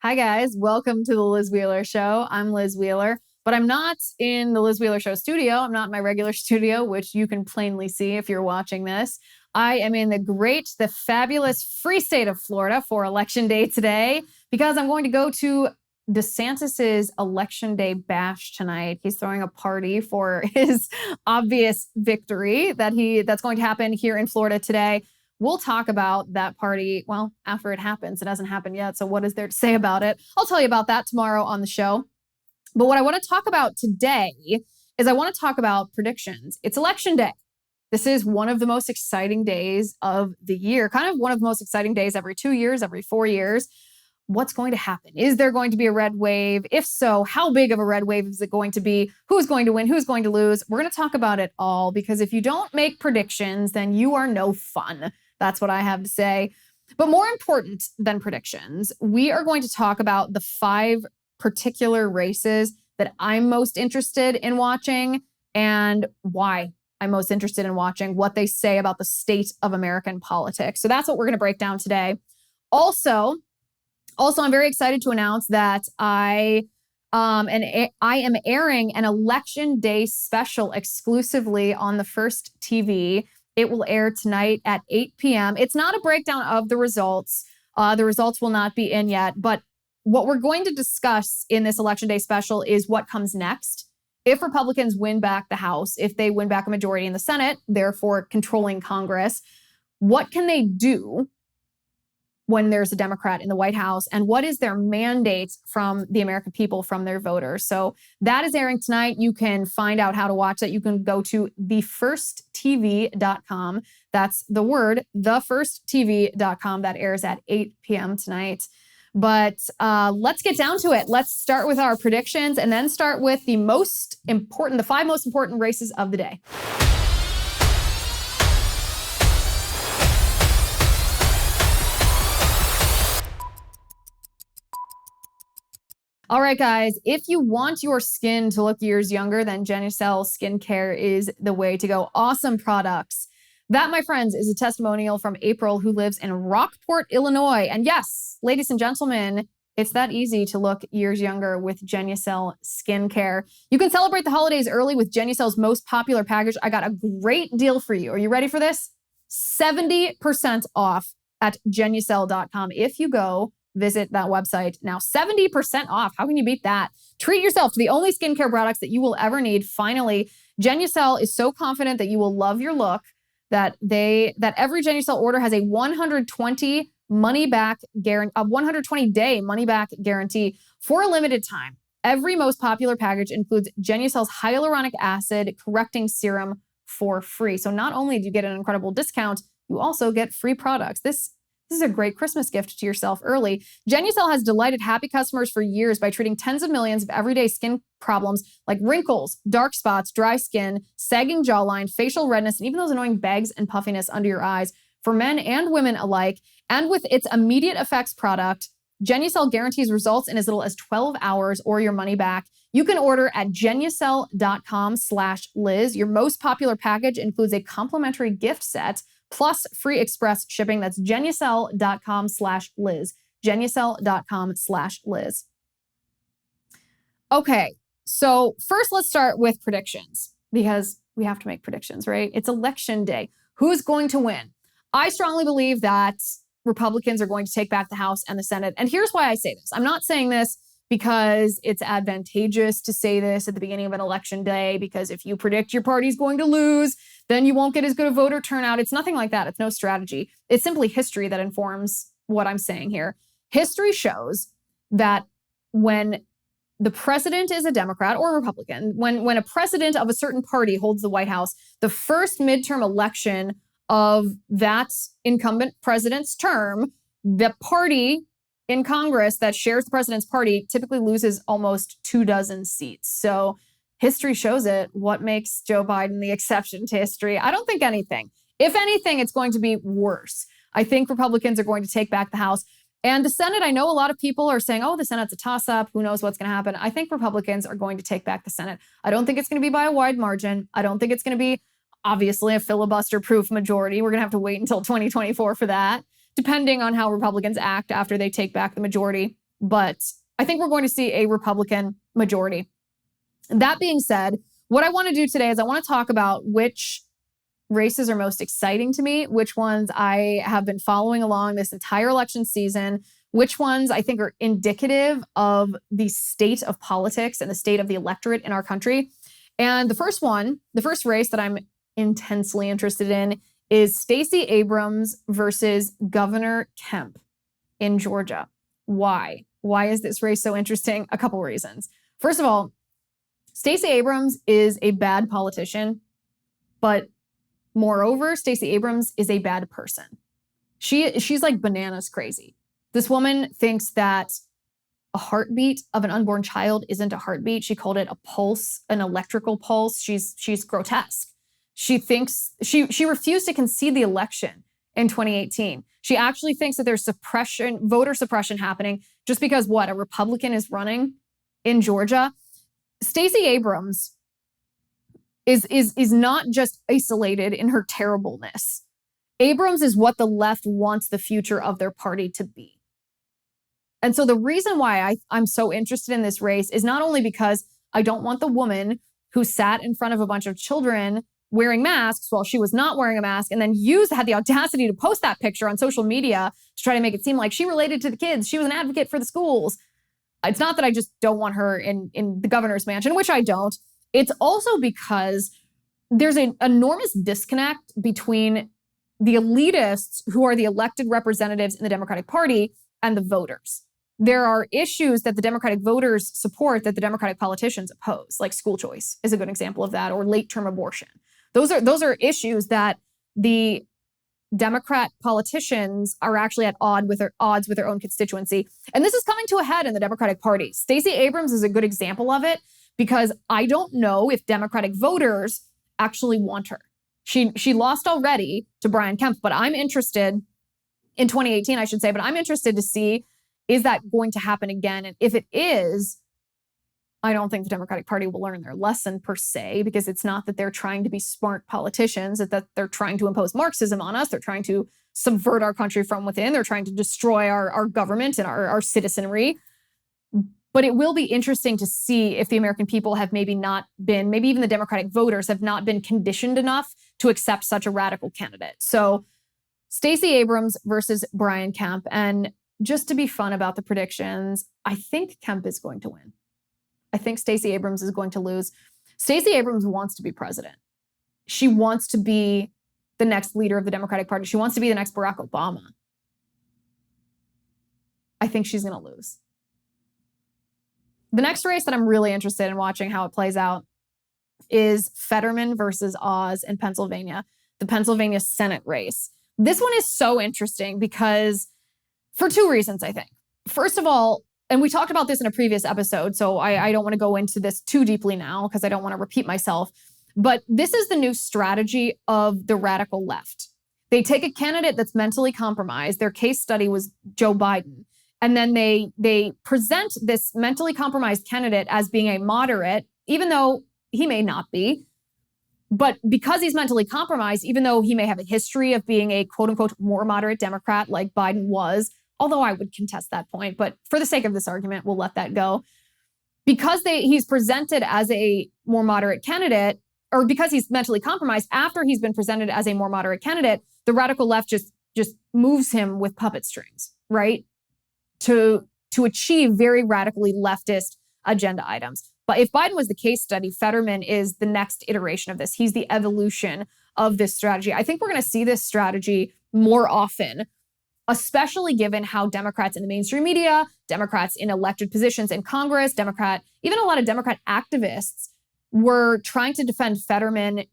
Hi, guys. Welcome to the Liz Wheeler Show. I'm Liz Wheeler, but I'm not in the Liz Wheeler Show studio. I'm not in my regular studio, which you can plainly see if you're watching this. I am in the fabulous free state of Florida for Election Day today because I'm going to go to DeSantis's Election Day bash tonight. He's throwing a party for his obvious victory that's going to happen here in Florida today. We'll talk about that party, well, after it happens. It hasn't happened yet, so what is there to say about it? I'll tell you about that tomorrow on the show. But what I want to talk about today is I want to talk about predictions. It's Election Day. This is one of the most exciting days of the year, kind of one of the most exciting days every 2 years, every 4 years. What's going to happen? Is there going to be a red wave? If so, how big of a red wave is it going to be? Who's going to win? Who's going to lose? We're going to talk about it all because if you don't make predictions, then you are no fun. That's what I have to say. But more important than predictions, we are going to talk about the 5 particular races that I'm most interested in watching and why I'm most interested in watching, what they say about the state of American politics. So that's what we're going to break down today. Also, I'm very excited to announce that I am airing an Election Day special exclusively on the First TV. It will air tonight at 8 p.m. It's not a breakdown of the results. The results will not be in yet. But what we're going to discuss in this Election Day special is what comes next. If Republicans win back the House, if they win back a majority in the Senate, therefore controlling Congress, what can they do when there's a Democrat in the White House, and what is their mandate from the American people, from their voters? So that is airing tonight. You can find out how to watch that. You can go to thefirsttv.com. That's the word, thefirsttv.com. That airs at 8 p.m. tonight. But let's get down to it. Let's start with our predictions and then start with the 5 most important races of the day. All right, guys, if you want your skin to look years younger, then Genucel skincare is the way to go. Awesome products. That, my friends, is a testimonial from April, who lives in Rockport, Illinois. And yes, ladies and gentlemen, it's that easy to look years younger with Genucel skincare. You can celebrate the holidays early with Genucel's most popular package. I got a great deal for you. Are you ready for this? 70% off at Genucel.com if you go visit that website now. 70% off. How can you beat that? Treat yourself to the only skincare products that you will ever need. Finally, Genucel is so confident that you will love your look that every Genucel order has a 120-day money back guarantee for a limited time. Every most popular package includes Genucel's hyaluronic acid correcting serum for free. So not only do you get an incredible discount, you also get free products. This is a great Christmas gift to yourself early. Genucel has delighted happy customers for years by treating tens of millions of everyday skin problems like wrinkles, dark spots, dry skin, sagging jawline, facial redness, and even those annoying bags and puffiness under your eyes for men and women alike. And with its immediate effects product, Genucel guarantees results in as little as 12 hours or your money back. You can order at Genucel.com/Liz. Your most popular package includes a complimentary gift set plus free express shipping. That's Genucel.com/Liz. Genucel.com/Liz. Okay, so first let's start with predictions because we have to make predictions, right? It's Election Day. Who's going to win? I strongly believe that Republicans are going to take back the House and the Senate. And here's why I say this. I'm not saying this because it's advantageous to say this at the beginning of an election day, because if you predict your party's going to lose, then you won't get as good a voter turnout. It's nothing like that. It's no strategy. It's simply history that informs what I'm saying here. History shows that when the president is a Democrat or a Republican, when a president of a certain party holds the White House, the first midterm election of that incumbent president's term, the party in Congress that shares the president's party typically loses almost 24 seats. So history shows it. What makes Joe Biden the exception to history? I don't think anything. If anything, it's going to be worse. I think Republicans are going to take back the House. And the Senate, I know a lot of people are saying, oh, the Senate's a toss-up. Who knows what's going to happen? I think Republicans are going to take back the Senate. I don't think it's going to be by a wide margin. I don't think it's going to be, obviously, a filibuster-proof majority. We're going to have to wait until 2024 for that, depending on how Republicans act after they take back the majority. but I think we're going to see a Republican majority. That being said, what I want to do today is I want to talk about which races are most exciting to me, which ones I have been following along this entire election season, which ones I think are indicative of the state of politics and the state of the electorate in our country. And the first race that I'm intensely interested in is Stacey Abrams versus Governor Kemp in Georgia. Why? Why is this race so interesting? A couple reasons. First of all, Stacey Abrams is a bad politician, but moreover, Stacey Abrams is a bad person. She's like bananas crazy. This woman thinks that a heartbeat of an unborn child isn't a heartbeat. She called it a pulse, an electrical pulse. She's grotesque. She thinks she refused to concede the election in 2018. She actually thinks that there's voter suppression happening just because a Republican is running in Georgia. Stacey Abrams is not just isolated in her terribleness. Abrams is what the left wants the future of their party to be. And so the reason why I'm so interested in this race is not only because I don't want the woman who sat in front of a bunch of children wearing masks while she was not wearing a mask and then had the audacity to post that picture on social media to try to make it seem like she related to the kids. She was an advocate for the schools. It's not that I just don't want her in the governor's mansion, which I don't. It's also because there's an enormous disconnect between the elitists who are the elected representatives in the Democratic Party and the voters. There are issues that the Democratic voters support that the Democratic politicians oppose, like school choice is a good example of that, or late-term abortion. Those are issues that the Democrat politicians are actually at odds with their own constituency. And this is coming to a head in the Democratic Party. Stacey Abrams is a good example of it because I don't know if Democratic voters actually want her. She lost already to Brian Kemp, but I'm interested in 2018, I should say, but I'm interested to see, is that going to happen again? And if it is, I don't think the Democratic Party will learn their lesson per se, because it's not that they're trying to be smart politicians, it's that they're trying to impose Marxism on us. They're trying to subvert our country from within. They're trying to destroy our government and our citizenry. But it will be interesting to see if the American people have maybe even the Democratic voters have not been conditioned enough to accept such a radical candidate. So Stacey Abrams versus Brian Kemp. And just to be fun about the predictions, I think Kemp is going to win. I think Stacey Abrams is going to lose. Stacey Abrams wants to be president. She wants to be the next leader of the Democratic Party. She wants to be the next Barack Obama. I think she's going to lose. The next race that I'm really interested in watching how it plays out is Fetterman versus Oz in Pennsylvania, the Pennsylvania Senate race. This one is so interesting because for two reasons, I think. First of all, and we talked about this in a previous episode, so I don't want to go into this too deeply now because I don't want to repeat myself, but this is the new strategy of the radical left. They take a candidate that's mentally compromised. Their case study was Joe Biden. And then they present this mentally compromised candidate as being a moderate, even though he may not be. But because he's mentally compromised, even though he may have a history of being a quote unquote more moderate Democrat like Biden was, although I would contest that point, but for the sake of this argument, we'll let that go. Because he's presented as a more moderate candidate, or because he's mentally compromised, after he's been presented as a more moderate candidate, the radical left just moves him with puppet strings, right? To achieve very radically leftist agenda items. But if Biden was the case study, Fetterman is the next iteration of this. He's the evolution of this strategy. I think we're going to see this strategy more often, especially given how Democrats in the mainstream media, Democrats in elected positions in Congress, even a lot of Democrat activists were trying to defend Fetterman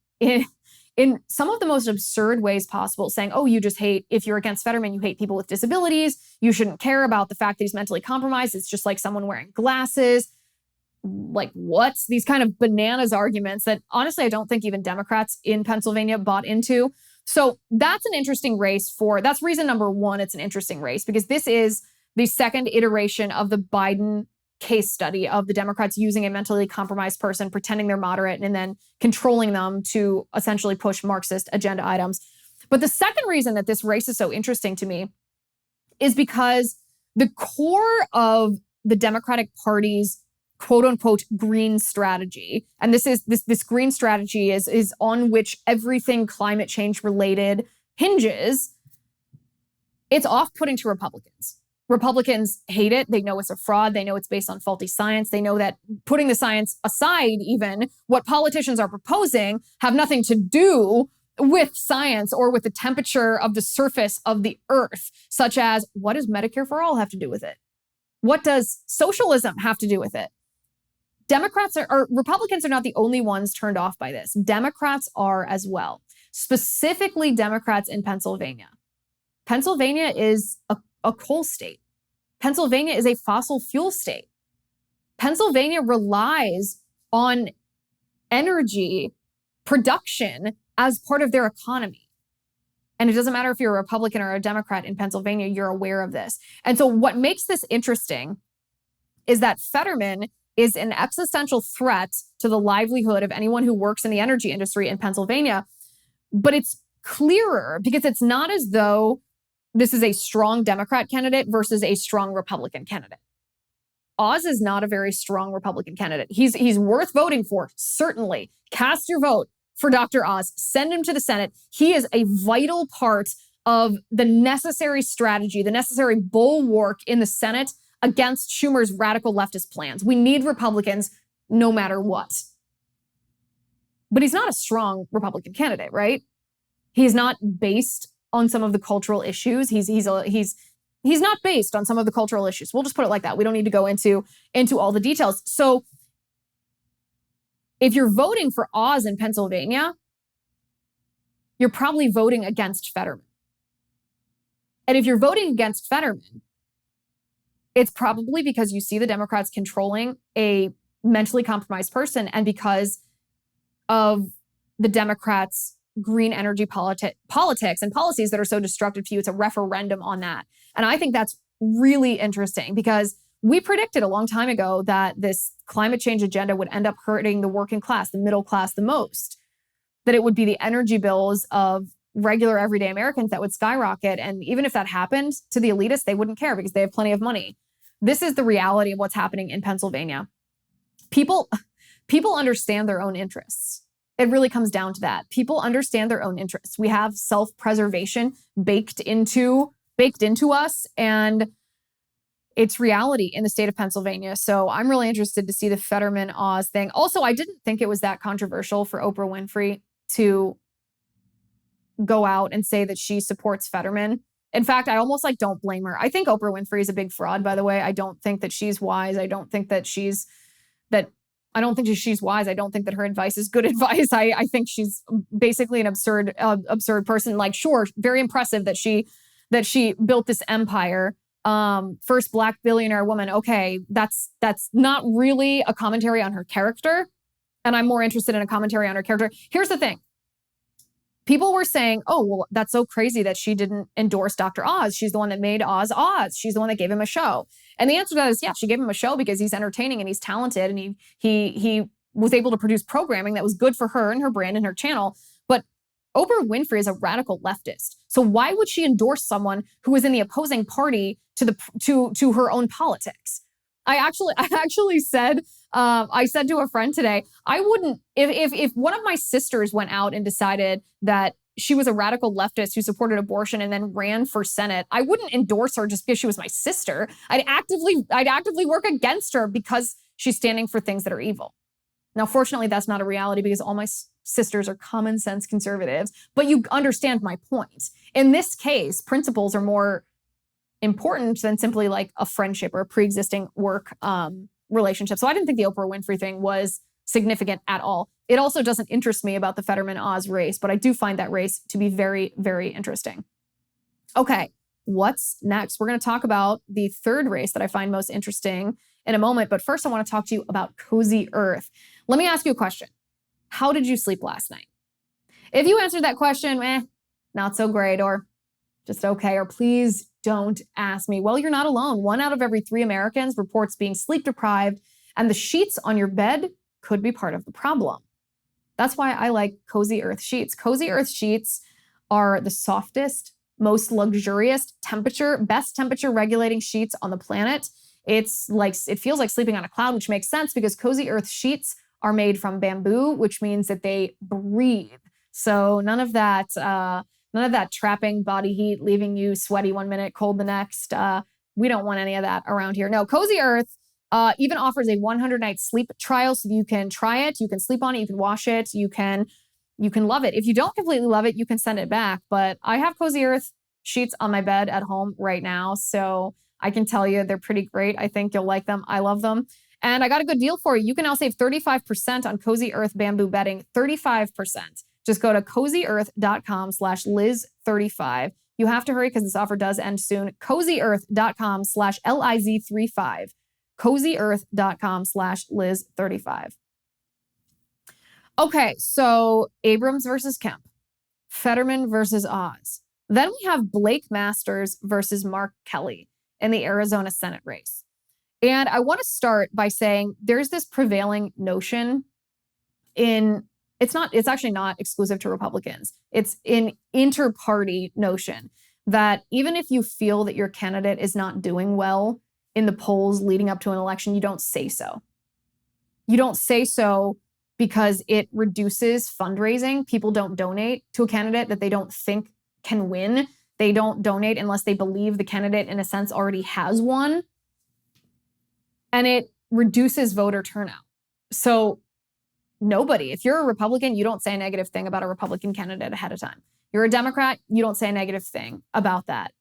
in some of the most absurd ways possible, saying, oh, you just hate, if you're against Fetterman, you hate people with disabilities. You shouldn't care about the fact that he's mentally compromised. It's just like someone wearing glasses. Like what? These kind of bananas arguments that honestly, I don't think even Democrats in Pennsylvania bought into. So that's an interesting race that's reason number one, it's an interesting race because this is the second iteration of the Biden case study of the Democrats using a mentally compromised person, pretending they're moderate, and then controlling them to essentially push Marxist agenda items. But the second reason that this race is so interesting to me is because The core of the Democratic Party's quote unquote green strategy, and this green strategy is on which everything climate change related hinges. It's off-putting to Republicans. Republicans hate it. They know it's a fraud. They know it's based on faulty science. They know that, putting the science aside, even what politicians are proposing have nothing to do with science or with the temperature of the surface of the earth, such as, what does Medicare for all have to do with it? What does socialism have to do with it? Republicans are not the only ones turned off by this. Democrats are as well, specifically Democrats in Pennsylvania. Pennsylvania is a coal state. Pennsylvania is a fossil fuel state. Pennsylvania relies on energy production as part of their economy. And it doesn't matter if you're a Republican or a Democrat in Pennsylvania, you're aware of this. And so what makes this interesting is that Fetterman is an existential threat to the livelihood of anyone who works in the energy industry in Pennsylvania. But it's clearer because it's not as though this is a strong Democrat candidate versus a strong Republican candidate. Oz is not a very strong Republican candidate. He's worth voting for, certainly. Cast your vote for Dr. Oz. Send him to the Senate. He is a vital part of the necessary strategy, the necessary bulwark in the Senate against Schumer's radical leftist plans. We need Republicans no matter what. But he's not a strong Republican candidate, right? He's not based on some of the cultural issues. He's not based on some of the cultural issues. We'll just put it like that. We don't need to go into all the details. So if you're voting for Oz in Pennsylvania, you're probably voting against Fetterman. And if you're voting against Fetterman, it's probably because you see the Democrats controlling a mentally compromised person and because of the Democrats' green energy politics and policies that are so destructive to you. It's a referendum on that. And I think that's really interesting because we predicted a long time ago that this climate change agenda would end up hurting the working class, the middle class the most, that it would be the energy bills of regular everyday Americans that would skyrocket. And even if that happened to the elitists, they wouldn't care because they have plenty of money. This is the reality of what's happening in Pennsylvania. People understand their own interests. It really comes down to that. People understand their own interests. We have self-preservation baked into us, and it's reality in the state of Pennsylvania. So I'm really interested to see the Fetterman-Oz thing. Also, I didn't think it was that controversial for Oprah Winfrey to go out and say that she supports Fetterman. In fact, I almost don't blame her. I think Oprah Winfrey is a big fraud, by the way. I don't think that she's wise. I don't think that she's wise. I don't think that her advice is good advice. I think she's basically an absurd person. Sure, very impressive that she built this empire. First Black billionaire woman. Okay, that's not really a commentary on her character. And I'm more interested in a commentary on her character. Here's the thing. People were saying, oh, well, that's so crazy that she didn't endorse Dr. Oz. She's the one that made Oz Oz. She's the one that gave him a show. And the answer to that is, yeah, she gave him a show because he's entertaining and he's talented and he was able to produce programming that was good for her and her brand and her channel. But Oprah Winfrey is a radical leftist. So why would she endorse someone who is in the opposing party to her own politics? I actually said, I said to a friend today, I wouldn't, if one of my sisters went out and decided that she was a radical leftist who supported abortion and then ran for Senate, I wouldn't endorse her just because she was my sister. I'd actively work against her because she's standing for things that are evil. Now, fortunately, that's not a reality because all my sisters are common sense conservatives, but you understand my point. In this case, principles are more important than simply a friendship or a pre-existing work relationship. So I didn't think the Oprah Winfrey thing was significant at all. It also doesn't interest me about the Fetterman-Oz race, but I do find that race to be very, very interesting. Okay, what's next? We're going to talk about the third race that I find most interesting in a moment, but first I want to talk to you about Cozy Earth. Let me ask you a question. How did you sleep last night? If you answered that question, not so great, or just okay, or please don't ask me. Well, you're not alone. 1 out of every 3 Americans reports being sleep deprived, and the sheets on your bed could be part of the problem. That's why I like Cozy Earth sheets. Cozy Earth sheets are the softest, most luxurious temperature, best temperature regulating sheets on the planet. It feels like sleeping on a cloud, which makes sense because Cozy Earth sheets are made from bamboo, which means that they breathe. So none of that trapping body heat, leaving you sweaty 1 minute, cold the next. We don't want any of that around here. No, Cozy Earth even offers a 100-night sleep trial, so you can try it, you can sleep on it, you can wash it, you can love it. If you don't completely love it, you can send it back. But I have Cozy Earth sheets on my bed at home right now, so I can tell you they're pretty great. I think you'll like them. I love them. And I got a good deal for you. You can now save 35% on Cozy Earth bamboo bedding, 35%. Just go to cozyearth.com/Liz35. You have to hurry because this offer does end soon. cozyearth.com/LIZ35. cozyearth.com/Liz35. Okay, so Abrams versus Kemp, Fetterman versus Oz. Then we have Blake Masters versus Mark Kelley in the Arizona Senate race. And I want to start by saying there's this prevailing notion it's actually not exclusive to Republicans. It's an inter-party notion that even if you feel that your candidate is not doing well in the polls leading up to an election, you don't say so. You don't say so because it reduces fundraising. People don't donate to a candidate that they don't think can win. They don't donate unless they believe the candidate, in a sense, already has won. And it reduces voter turnout. So nobody, if you're a Republican, you don't say a negative thing about a Republican candidate ahead of time. You're a Democrat, you don't say a negative thing about that.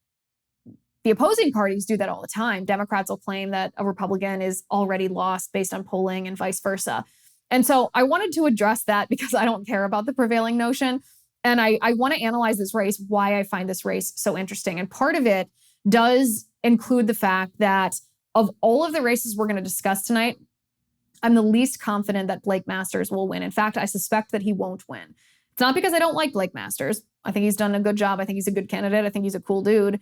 The opposing parties do that all the time. Democrats will claim that a Republican is already lost based on polling and vice versa. And so I wanted to address that because I don't care about the prevailing notion. And I want to analyze this race, why I find this race so interesting. And part of it does include the fact that of all of the races we're going to discuss tonight, I'm the least confident that Blake Masters will win. In fact, I suspect that he won't win. It's not because I don't like Blake Masters. I think he's done a good job. I think he's a good candidate. I think he's a cool dude.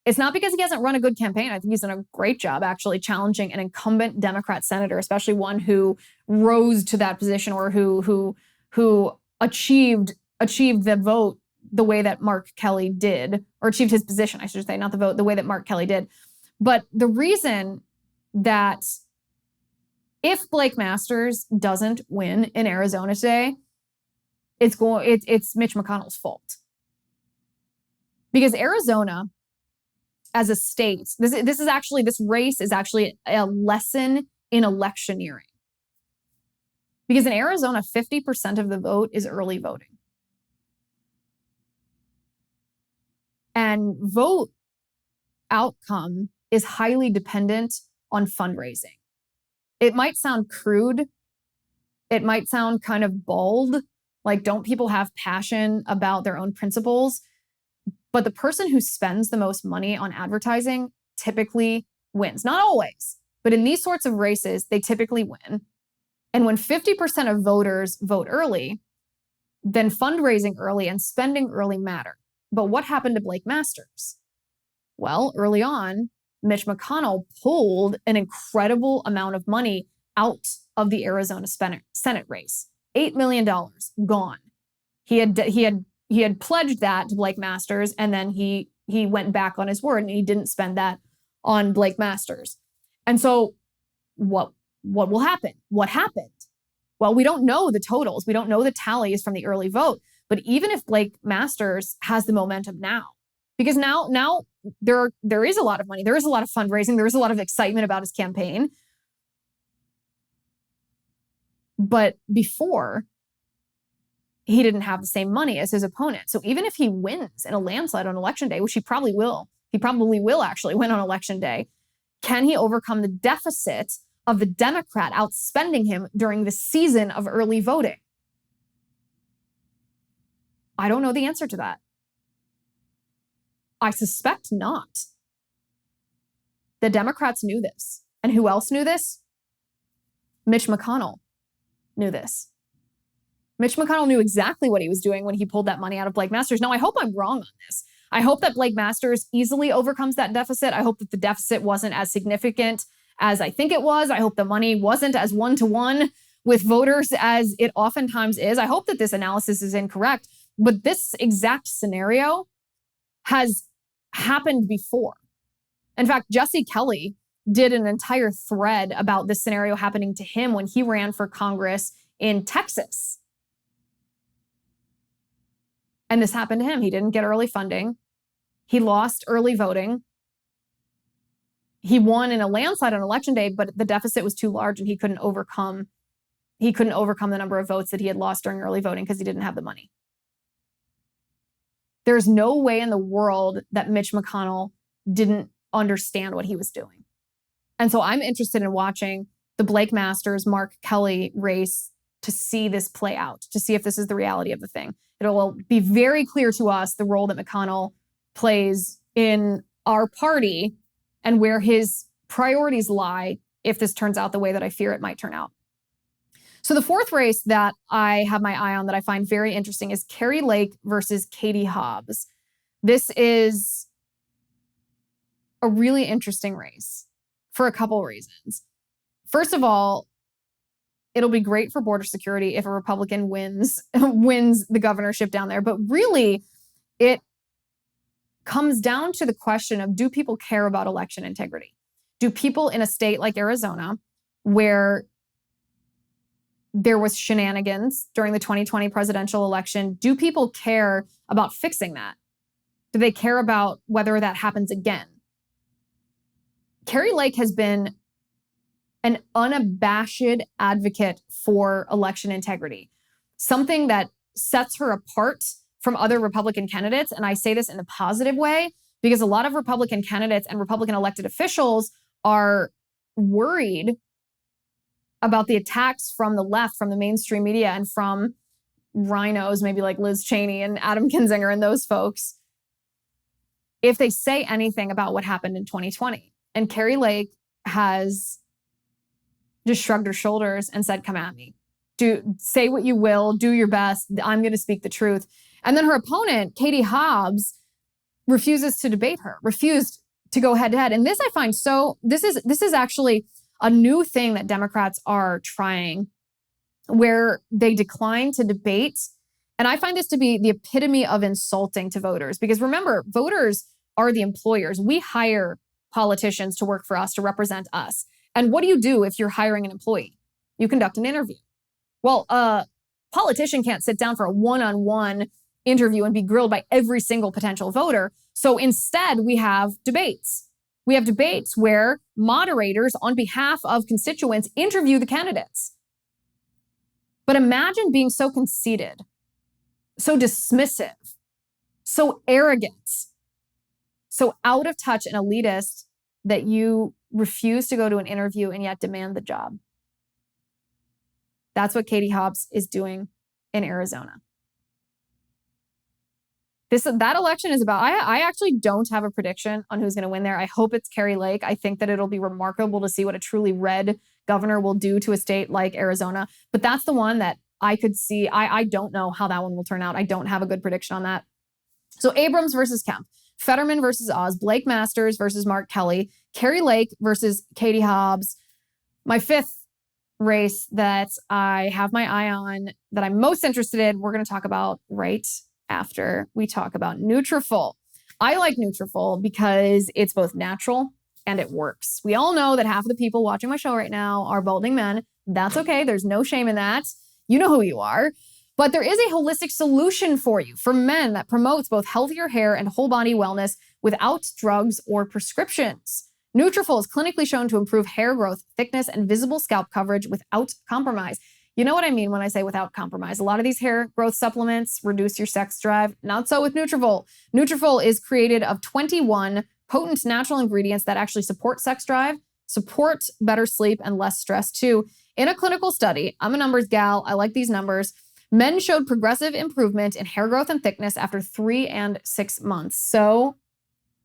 It's not because he hasn't run a good campaign. I think he's done a great job actually challenging an incumbent Democrat senator, especially one who rose to that position or who achieved the vote the way that Mark Kelley did, or achieved his position, I should say, not the vote, the way that Mark Kelley did. But the reason that if Blake Masters doesn't win in Arizona today, it's Mitch McConnell's fault. Because Arizona, as a state, this race is actually a lesson in electioneering. Because in Arizona, 50% of the vote is early voting. And vote outcome is highly dependent on fundraising. It might sound crude. It might sound kind of bald. Like, don't people have passion about their own principles? But the person who spends the most money on advertising typically wins. Not always, but in these sorts of races, they typically win. And when 50% of voters vote early, then fundraising early and spending early matter. But what happened to Blake Masters? Well, early on, Mitch McConnell pulled an incredible amount of money out of the Arizona Senate race. $8 million gone. He had pledged that to Blake Masters, and then he went back on his word and he didn't spend that on Blake Masters. And so what will happen? What happened? Well, we don't know the totals. We don't know the tallies from the early vote. But even if Blake Masters has the momentum now, because now there is a lot of money, there is a lot of fundraising, there is a lot of excitement about his campaign. But before, he didn't have the same money as his opponent. So even if he wins in a landslide on election day, which he probably will actually win on election day, can he overcome the deficit of the Democrat outspending him during the season of early voting? I don't know the answer to that. I suspect not. The Democrats knew this. And who else knew this? Mitch McConnell knew this. Mitch McConnell knew exactly what he was doing when he pulled that money out of Blake Masters. Now, I hope I'm wrong on this. I hope that Blake Masters easily overcomes that deficit. I hope that the deficit wasn't as significant as I think it was. I hope the money wasn't as one-to-one with voters as it oftentimes is. I hope that this analysis is incorrect. But this exact scenario has happened before. In fact, Jesse Kelley did an entire thread about this scenario happening to him when he ran for Congress in Texas. And this happened to him. He didn't get early funding. He lost early voting. He won in a landslide on election day, but the deficit was too large and he couldn't overcome the number of votes that he had lost during early voting because he didn't have the money. There's no way in the world that Mitch McConnell didn't understand what he was doing. And so I'm interested in watching the Blake Masters, Mark Kelley race to see this play out, to see if this is the reality of the thing. It'll be very clear to us the role that McConnell plays in our party and where his priorities lie if this turns out the way that I fear it might turn out. So the fourth race that I have my eye on that I find very interesting is Kari Lake versus Katie Hobbs. This is a really interesting race for a couple reasons. First of all, it'll be great for border security if a Republican wins the governorship down there. But really, it comes down to the question of, do people care about election integrity? Do people in a state like Arizona, where there was shenanigans during the 2020 presidential election, do people care about fixing that? Do they care about whether that happens again? Kari Lake has been an unabashed advocate for election integrity, something that sets her apart from other Republican candidates. And I say this in a positive way because a lot of Republican candidates and Republican elected officials are worried about the attacks from the left, from the mainstream media, and from rhinos, maybe like Liz Cheney and Adam Kinzinger and those folks, if they say anything about what happened in 2020. And Kari Lake has just shrugged her shoulders and said, come at me. Say what you will, do your best. I'm going to speak the truth. And then her opponent, Katie Hobbs, refuses to debate her, refused to go head to head. And this I find this is actually a new thing that Democrats are trying, where they decline to debate. And I find this to be the epitome of insulting to voters, because remember, voters are the employers. We hire politicians to work for us, to represent us. And what do you do if you're hiring an employee? You conduct an interview. Well, a politician can't sit down for a one-on-one interview and be grilled by every single potential voter. So instead, we have debates. We have debates where moderators on behalf of constituents interview the candidates. But imagine being so conceited, so dismissive, so arrogant, so out of touch and elitist that you refuse to go to an interview and yet demand the job. That's what Katie Hobbs is doing in Arizona. That election is about, I actually don't have a prediction on who's going to win there. I hope it's Kari Lake. I think that it'll be remarkable to see what a truly red governor will do to a state like Arizona. But that's the one that I could see. I don't know how that one will turn out. I don't have a good prediction on that. So Abrams versus Kemp, Fetterman versus Oz, Blake Masters versus Mark Kelley, Kari Lake versus Katie Hobbs. My fifth race that I have my eye on that I'm most interested in, we're going to talk about right after we talk about Nutrafol. I like Nutrafol because it's both natural and it works. We all know that half of the people watching my show right now are balding men. That's okay. There's no shame in that. You know who you are. But there is a holistic solution for you, for men, that promotes both healthier hair and whole body wellness without drugs or prescriptions. Nutrafol is clinically shown to improve hair growth, thickness, and visible scalp coverage without compromise. You know what I mean when I say without compromise. A lot of these hair growth supplements reduce your sex drive. Not so with Nutrafol. Nutrafol is created of 21 potent natural ingredients that actually support sex drive, support better sleep, and less stress too. In a clinical study, I'm a numbers gal, I like these numbers, men showed progressive improvement in hair growth and thickness after 3 and 6 months. So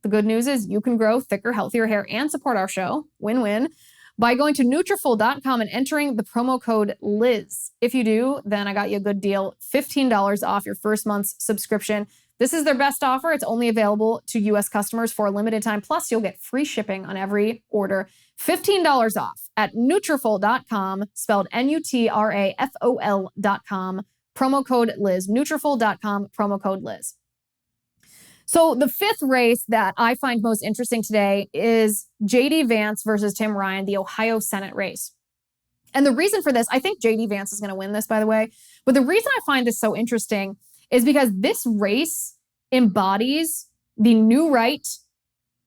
the good news is you can grow thicker, healthier hair and support our show. Win-win. By going to Nutrafol.com and entering the promo code Liz. If you do, then I got you a good deal, $15 off your first month's subscription. This is their best offer. It's only available to U.S. customers for a limited time. Plus, you'll get free shipping on every order. $15 off at Nutrafol.com, spelled Nutrafol.com, promo code Liz. Nutrafol.com, promo code Liz. So the fifth race that I find most interesting today is J.D. Vance versus Tim Ryan, the Ohio Senate race. And the reason for this, I think J.D. Vance is going to win this, by the way. But the reason I find this so interesting is because this race embodies the new right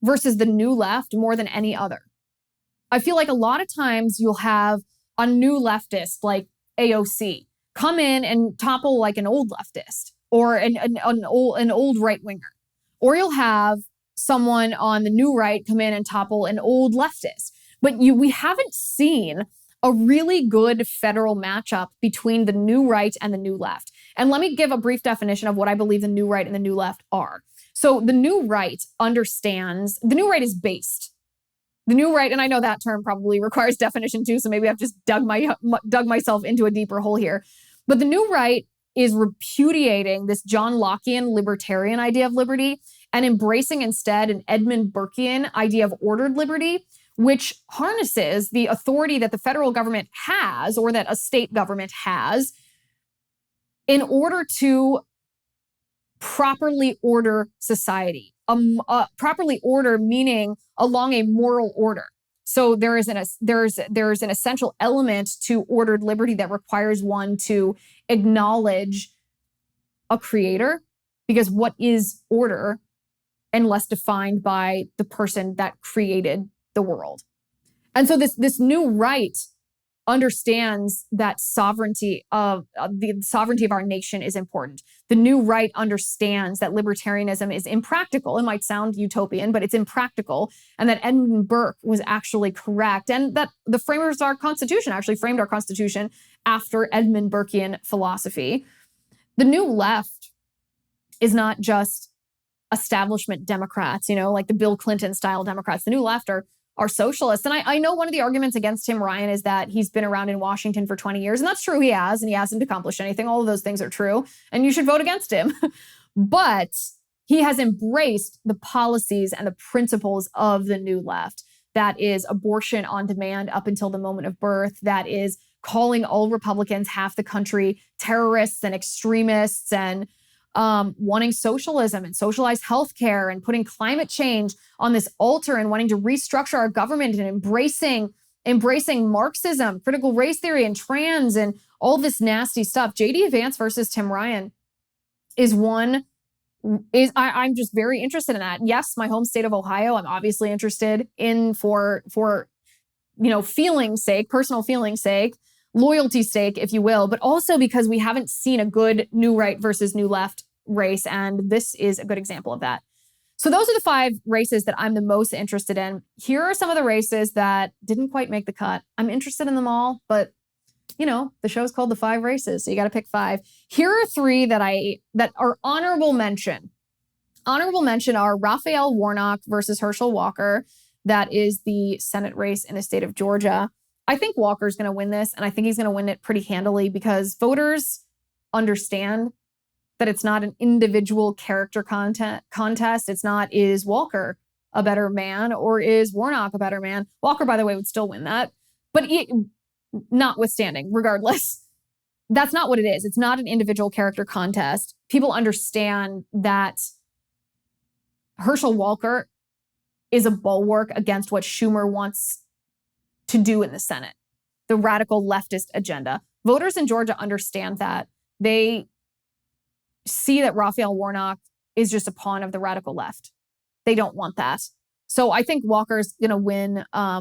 versus the new left more than any other. I feel like a lot of times you'll have a new leftist like AOC come in and topple like an old leftist or an old right-winger. Or you'll have someone on the new right come in and topple an old leftist. But we haven't seen a really good federal matchup between the new right and the new left. And let me give a brief definition of what I believe the new right and the new left are. So the new right understands, the new right is based. The new right, and I know that term probably requires definition too, so maybe I've just dug myself into a deeper hole here. But the new right is repudiating this John Lockean libertarian idea of liberty and embracing instead an Edmund Burkean idea of ordered liberty, which harnesses the authority that the federal government has or that a state government has in order to properly order society. Properly order meaning along a moral order. So there's an essential element to ordered liberty that requires one to acknowledge a creator, because what is order unless defined by the person that created the world? And so this new right understands that sovereignty of the sovereignty of our nation is important. The new right understands that libertarianism is impractical. It might sound utopian, but it's impractical, and that Edmund Burke was actually correct, and that the framers of our Constitution actually framed our Constitution after Edmund Burkean philosophy. The new left is not just establishment Democrats, like the Bill Clinton style Democrats. The new left are socialists. And I know one of the arguments against Tim Ryan is that he's been around in Washington for 20 years. And that's true, he has, and he hasn't accomplished anything. All of those things are true. And you should vote against him. But he has embraced the policies and the principles of the new left. That is abortion on demand up until the moment of birth. That is calling all Republicans, half the country, terrorists and extremists, and wanting socialism and socialized healthcare and putting climate change on this altar and wanting to restructure our government and embracing Marxism, critical race theory, and trans and all this nasty stuff. J.D. Vance versus Tim Ryan I'm just very interested in that. Yes, my home state of Ohio, I'm obviously interested in for feeling's sake, personal feeling's sake, loyalty's sake, if you will, but also because we haven't seen a good new right versus new left race, and this is a good example of that. So those are the 5 races that I'm the most interested in. Here are some of the races that didn't quite make the cut. I'm interested in them all, but the show's called The 5 Races, so you got to pick 5. Here are 3 that are honorable mention. Honorable mention are Raphael Warnock versus Herschel Walker. That is the Senate race in the state of Georgia. I think Walker's going to win this, and I think he's going to win it pretty handily because voters understand that it's not an individual character contest. It's not, is Walker a better man or is Warnock a better man? Walker, by the way, would still win that. But notwithstanding, regardless, that's not what it is. It's not an individual character contest. People understand that Herschel Walker is a bulwark against what Schumer wants to do in the Senate, the radical leftist agenda. Voters in Georgia understand that. They see that Raphael Warnock is just a pawn of the radical left. They don't want that. So I think Walker's going to win. I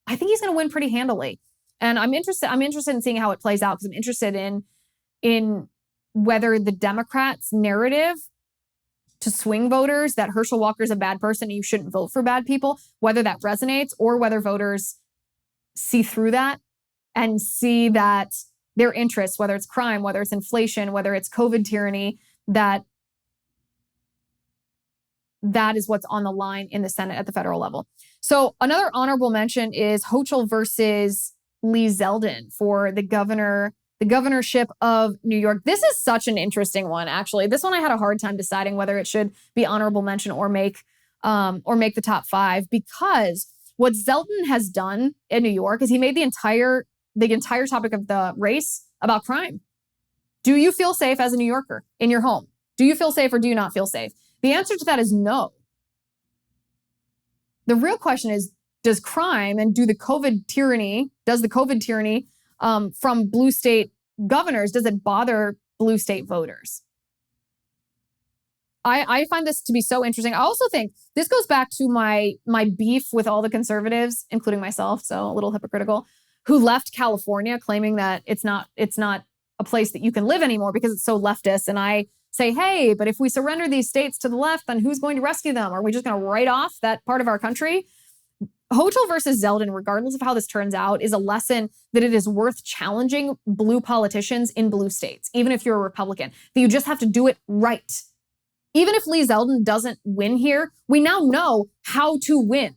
think he's going to win pretty handily. And I'm interested in seeing how it plays out, because I'm interested in whether the Democrats' narrative to swing voters that Herschel Walker's a bad person and you shouldn't vote for bad people, whether that resonates or whether voters see through that and see that their interests, whether it's crime, whether it's inflation, whether it's COVID tyranny, that is what's on the line in the Senate at the federal level. So another honorable mention is Hochul versus Lee Zeldin for the governorship of New York. This is such an interesting one, actually. This one I had a hard time deciding whether it should be honorable mention or make the top 5, because what Zeldin has done in New York is he made the entire topic of the race about crime. Do you feel safe as a New Yorker in your home? Do you feel safe or do you not feel safe? The answer to that is no. The real question is, does crime and does the COVID tyranny from blue state governors, does it bother blue state voters? I find this to be so interesting. I also think this goes back to my beef with all the conservatives, including myself, so a little hypocritical, who left California claiming that it's not a place that you can live anymore because it's so leftist. And I say, hey, but if we surrender these states to the left, then who's going to rescue them? Are we just going to write off that part of our country? Hochul versus Zeldin, regardless of how this turns out, is a lesson that it is worth challenging blue politicians in blue states, even if you're a Republican, that you just have to do it right. Even if Lee Zeldin doesn't win here, we now know how to win.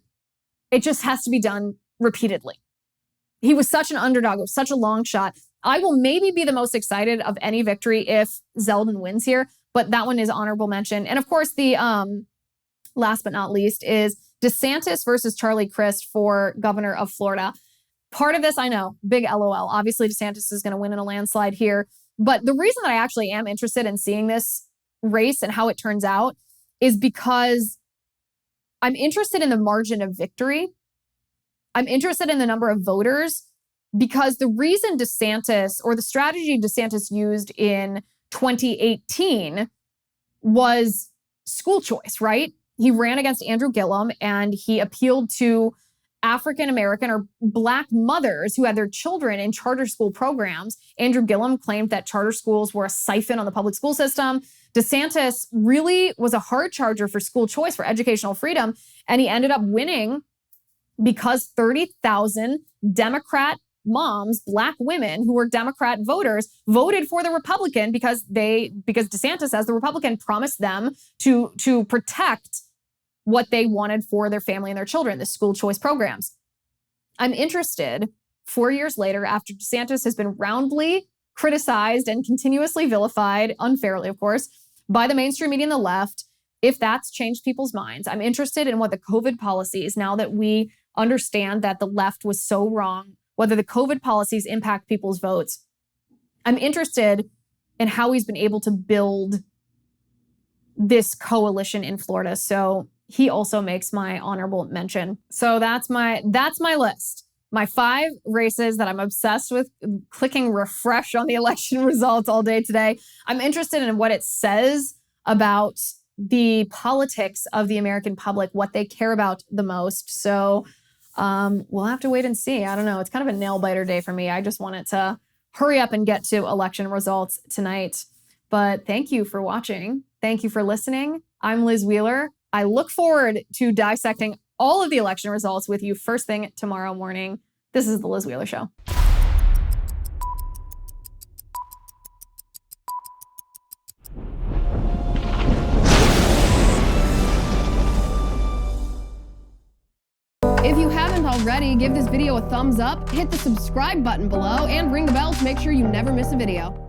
It just has to be done repeatedly. He was such an underdog. It was such a long shot. I will maybe be the most excited of any victory if Zeldin wins here, but that one is honorable mention. And of course, the last but not least is DeSantis versus Charlie Crist for governor of Florida. Part of this, I know, big LOL. Obviously, DeSantis is going to win in a landslide here. But the reason that I actually am interested in seeing this race and how it turns out is because I'm interested in the margin of victory. I'm interested in the number of voters, because the reason DeSantis, or the strategy DeSantis used in 2018, was school choice, right? He ran against Andrew Gillum and he appealed to African-American or Black mothers who had their children in charter school programs. Andrew Gillum claimed that charter schools were a siphon on the public school system. DeSantis really was a hard charger for school choice, for educational freedom, and he ended up winning because 30,000 Democrat moms, Black women who were Democrat voters, voted for the Republican because DeSantis, as the Republican, promised them to protect what they wanted for their family and their children, the school choice programs. I'm interested, 4 years later, after DeSantis has been roundly criticized and continuously vilified, unfairly, of course, by the mainstream media and the left, if that's changed people's minds. I'm interested in what the COVID policies, now that we understand that the left was so wrong, whether the COVID policies impact people's votes. I'm interested in how he's been able to build this coalition in Florida. So he also makes my honorable mention. So that's my list. My 5 races that I'm obsessed with, clicking refresh on the election results all day today. I'm interested in what it says about the politics of the American public, what they care about the most. So we'll have to wait and see. I don't know. It's kind of a nail biter day for me. I just wanted to hurry up and get to election results tonight. But thank you for watching. Thank you for listening. I'm Liz Wheeler. I look forward to dissecting all of the election results with you first thing tomorrow morning. This is The Liz Wheeler Show. If you haven't already, give this video a thumbs up, hit the subscribe button below, and ring the bell to make sure you never miss a video.